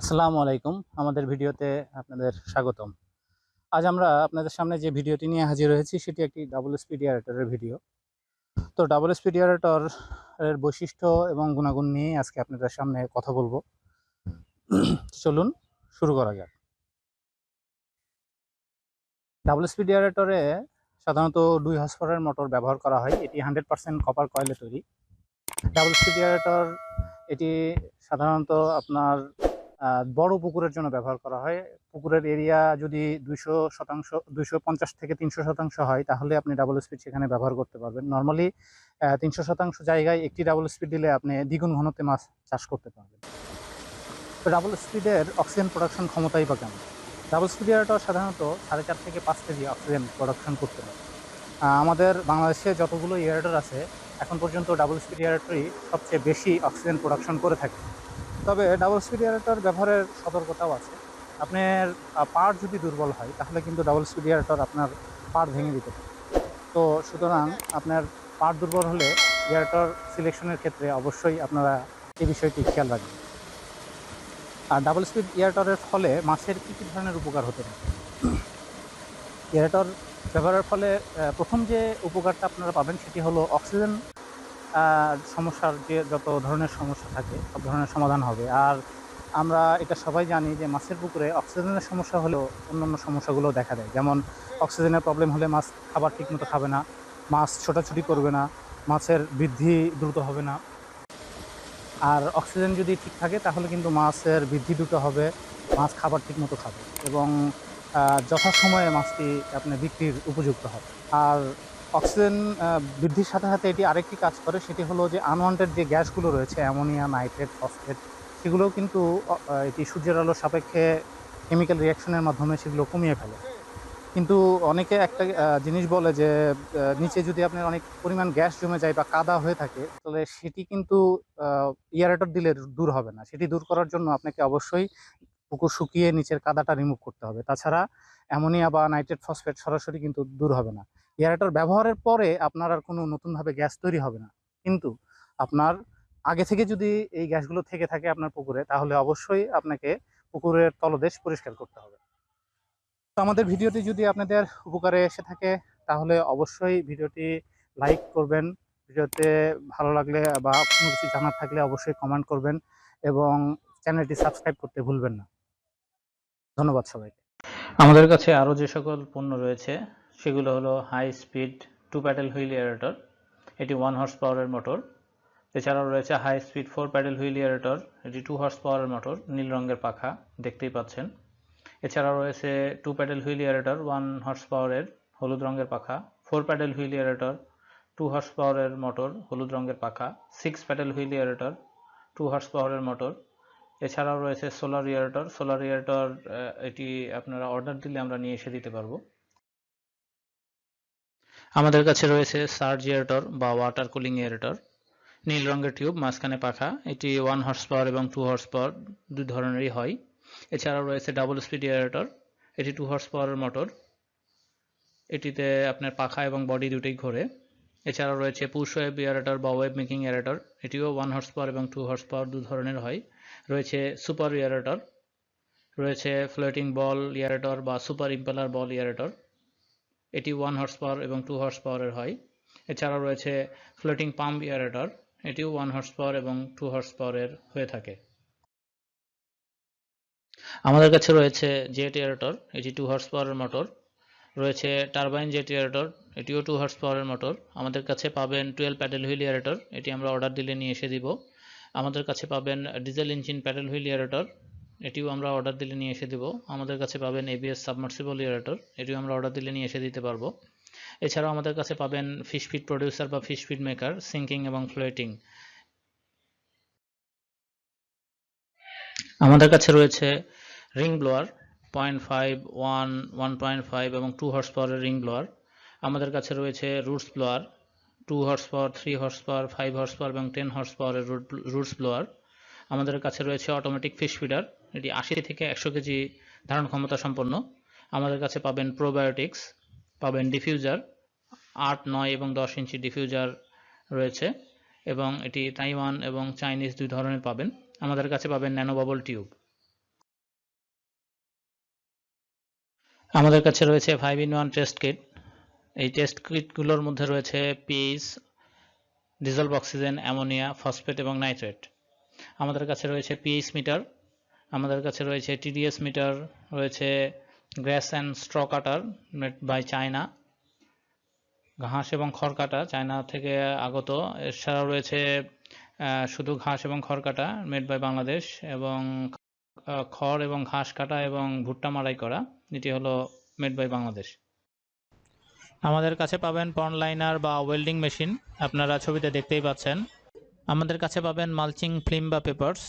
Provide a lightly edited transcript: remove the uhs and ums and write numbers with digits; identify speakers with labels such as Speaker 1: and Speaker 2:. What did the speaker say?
Speaker 1: আসসালামু আলাইকুম। আমাদের ভিডিওতে আপনাদের স্বাগতম। আজ আমরা আপনাদের সামনে যে ভিডিওটি নিয়ে হাজির হয়েছি সেটি একটি ডাবল স্পিড এয়ারেটরের ভিডিও। তো ডাবল স্পিড এয়ারেটর এর বৈশিষ্ট্য এবং গুণাগুণ নিয়ে আজকে আপনাদের সামনে কথা বলবো। চলুন শুরু করা যাক। ডাবল স্পিড এয়ারেটরে সাধারণত 2 হর্স পাওয়ারের মোটর ব্যবহার করা হয়। এটি 100% কপার কয়েলে তৈরি। ডাবল স্পিড এয়ারেটর এটি সাধারণত আপনার বড় পুকুরের জন্য ব্যবহার করা হয়। পুকুরের এরিয়া যদি 200% 250 থেকে 300% হয় তাহলে আপনি ডাবল স্পিড সেখানে ব্যবহার করতে পারবেন। নরমালি 300% জায়গায় একটি ডাবল স্পিড দিলে আপনি দ্বিগুণ ঘনত্বে মাছ চাষ করতে পারবেন। তো ডাবল স্পিডের অক্সিজেন প্রোডাকশন ক্ষমতাই বা কেমন? ডাবল স্পিড এয়ারেটর সাধারণত 4.5 থেকে 5 কেজি অক্সিজেন প্রোডাকশন করতে পারে। আমাদের বাংলাদেশে যতগুলো এয়ারেটর আছে এখন পর্যন্ত ডাবল স্পিড এয়ারেটরই সবচেয়ে বেশি অক্সিজেন প্রোডাকশন করে থাকে। তবে ডাবল স্পিড এয়ারেটর ব্যবহারের সতর্কতাও আছে। আপনার পার্ট যদি দুর্বল হয় তাহলে কিন্তু ডাবল স্পিড এয়ারেটর আপনার পার্ট ভেঙে দিতে পারে। তো সুতরাং আপনার পার্ট দুর্বল হলে এয়ারেটর সিলেকশনের ক্ষেত্রে অবশ্যই আপনারা এই বিষয়টি খেয়াল রাখবেন। আর ডাবল স্পিড এয়ারেটরের ফলে মাছের কী ধরনের উপকার হতে পারে? এয়ারেটর ব্যবহারের ফলে প্রথম যে উপকারটা আপনারা পাবেন সেটি হলো অক্সিজেন সমস্যার যে যত ধরনের সমস্যা থাকে সব ধরনের সমাধান হবে। আর আমরা এটা সবাই জানি যে মাছের পুকুরে অক্সিজেনের সমস্যা হলেও অন্যান্য সমস্যাগুলো দেখা দেয়। যেমন অক্সিজেনের প্রবলেম হলে মাছ খাবার ঠিকমতো খাবে না, মাছ ছোটাছুটি করবে না, মাছের বৃদ্ধি দ্রুত হবে না। আর অক্সিজেন যদি ঠিক থাকে তাহলে কিন্তু মাছের বৃদ্ধি দ্রুত হবে, মাছ খাবার ঠিকমতো খাবে এবং যথাসময়ে মাছটি আপনার বিক্রির উপযুক্ত হবে। আর অক্সিজেন বৃদ্ধির সাথে সাথে এটি আরেকটি কাজ করে, সেটি হলো যে আনওয়ান্টেড যে গ্যাসগুলো রয়েছে অ্যামোনিয়া, নাইট্রেট, ফসফেট, সেগুলোও কিন্তু এটি সূর্যের আলোর সাপেক্ষে কেমিক্যাল রিঅ্যাকশনের মাধ্যমে সেগুলো কমিয়ে ফেলে। কিন্তু অনেকে একটা জিনিস বলে যে নিচে যদি আপনার অনেক পরিমাণ গ্যাস জমে যায় বা কাদা হয়ে থাকে তাহলে সেটি কিন্তু এয়ারেটর দিলে দূর হবে না। সেটি দূর করার জন্য আপনাকে অবশ্যই পুকুর শুকিয়ে নিচের কাদাটা রিমুভ করতে হবে। তাছাড়া অ্যামোনিয়া বা নাইট্রেট, ফসফেট সরাসরি কিন্তু দূর হবে না। এয়ারেটর ব্যবহারের পরে আপনার আর কোনো নতুনভাবে গ্যাস তৈরি হবে না। কিন্তু আপনার আগে থেকে যদি এই গ্যাসগুলো থেকে থাকে আপনার পুকুরে তাহলে অবশ্যই আপনাকে পুকুরের তলদেশ পরিষ্কার করতে হবে। তো আমাদের ভিডিওটি যদি আপনাদের উপকারে এসে থাকে তাহলে অবশ্যই ভিডিওটি লাইক করবেন। ভিডিওতে ভালো লাগলে বা কোনো কিছু জানার থাকলে অবশ্যই কমেন্ট করবেন এবং চ্যানেলটি সাবস্ক্রাইব করতে ভুলবেন না। ধন্যবাদ সবাইকে। আমাদের কাছে আরও যে সকল পণ্য রয়েছে সেগুলো হলো high speed 2 paddle wheel aerator, এটি 1 হর্স পাওয়ারের মোটর। এছাড়াও রয়েছে high speed 4 paddle wheel aerator, এটি 2 হর্স পাওয়ারের মোটর, নীল রঙের পাখা দেখতেই পাচ্ছেন। এছাড়াও রয়েছে 2 প্যাডেল হুইল এয়ারেটর 1 হর্স পাওয়ারের, হলুদ রঙের পাখা। 4 প্যাডেল হুইল এয়ারেটর 2 হর্স পাওয়ারের মোটর, হলুদ রঙের পাখা। 6 প্যাডেল হুইল এয়ারেটর 2 হর্স পাওয়ারের মোটর। এছাড়াও রয়েছে সোলার এয়ারেটর। সোলার এয়ারেটর এটি আপনারা অর্ডার দিলে আমরা নিয়ে এসে দিতে পারবো। আমাদের কাছে রয়েছে সার্জ এয়ারেটর বা ওয়াটার কুলিং এয়ারেটর, নীল রঙের টিউব, মাঝখানে পাখা। এটি 1 হর্স পাওয়ার এবং 2 হর্স পাওয়ার দুই ধরনেরই হয়। এছাড়াও রয়েছে ডাবল স্পিড এয়ারেটর, এটি 2 হর্স পাওয়ারের মোটর, এটিতে আপনার পাখা এবং বডি দুটোই ঘোরে। এছাড়াও রয়েছে পুশ ওয়েব এয়ারেটর বা ওয়েব মেকিং এয়ারেটর, এটিও 1 হর্স পাওয়ার এবং 2 হর্স পাওয়ার দু ধরনের হয়। রয়েছে সুপার এয়ারেটর, রয়েছে ফ্লোটিং বল এয়ারেটর বা সুপার ইম্পেলার বল এয়ারেটর, এটি 1 হর্স পাওয়ার এবং 2 হর্স পাওয়ারের হয়। এছাড়াও রয়েছে ফ্লোটিং পাম্প এয়ারেটর, এটিও 1 হর্স পাওয়ার এবং 2 হর্স পাওয়ারের হয়ে থাকে। আমাদের কাছে রয়েছে জেট এয়ারেটর, এটি 2 হর্স পাওয়ারের মোটর। রয়েছে টারবাইন জেট এয়ারেটর, এটিও 2 হর্স পাওয়ারের মোটর। আমাদের কাছে পাবেন 12 প্যাডেল হুইল এয়ারেটর, এটি আমরা অর্ডার দিলে নিয়ে এসে দিব। আমাদের কাছে পাবেন diesel engine pedal wheel aerator, এটিও আমরা অর্ডার দিলে নিয়ে এসে দিব। আমাদের কাছে পাবেন এবিএস সাবমার্সিবল এয়ারেটর, এটিও আমরা অর্ডার দিলে নিয়ে এসে দিতে পারবো। এছাড়াও আমাদের কাছে পাবেন ফিশ ফিড প্রডিউসার বা ফিশ ফিড মেকার, সিঙ্কিং এবং ফ্লোটিং। আমাদের কাছে রয়েছে রিং ব্লোয়ার 0.5, 1, 1.5 এবং 2 হর্স পাওয়ারের রিং ব্লোয়ার। আমাদের কাছে রয়েছে roots blower 2 horse power, 3 horse power, 5 horse power এবং 10 হর্স পাওয়ারের রুটস ব্লোয়ার। আমাদের কাছে রয়েছে অটোমেটিক ফিশ ফিডার, এটি 80 থেকে 100 কেজি ধারণ ক্ষমতা সম্পন্ন। আমাদের কাছে পাবেন প্রোবায়োটিক্স, পাবেন ডিফিউজার 8, 9 এবং 10 ইঞ্চি ডিফিউজার রয়েছে এবং এটি তাইওয়ান এবং চাইনিজ দুই ধরনের পাবেন। আমাদের কাছে পাবেন ন্যানো বাবল টিউব। আমাদের কাছে রয়েছে 5-in-1 টেস্ট কিট। এই টেস্ট কিটগুলোর মধ্যে রয়েছে pH, dissolved oxygen, ammonia, phosphate এবং নাইট্রেট। আমাদের কাছে রয়েছে পিএইচ মিটার, আমাদের কাছে রয়েছে টিডিএস মিটার, রয়েছে grass and straw cutter made by China, ঘাস এবং খড় কাটা চায়না থেকে আগত। এছাড়াও রয়েছে শুধু ঘাস এবং খড় কাটা মেড বাই বাংলাদেশ, এবং খড় এবং ঘাস কাটা এবং ভুট্টা মাড়াই করা, এটি হলো মেড বাই বাংলাদেশ। আমাদের কাছে পাবেন পন্ড লাইনার বা ওয়েল্ডিং মেশিন, আপনারা ছবিতে দেখতেই পাচ্ছেন। আমাদের কাছে পাবেন মালচিং ফিল্ম বা পেপারস,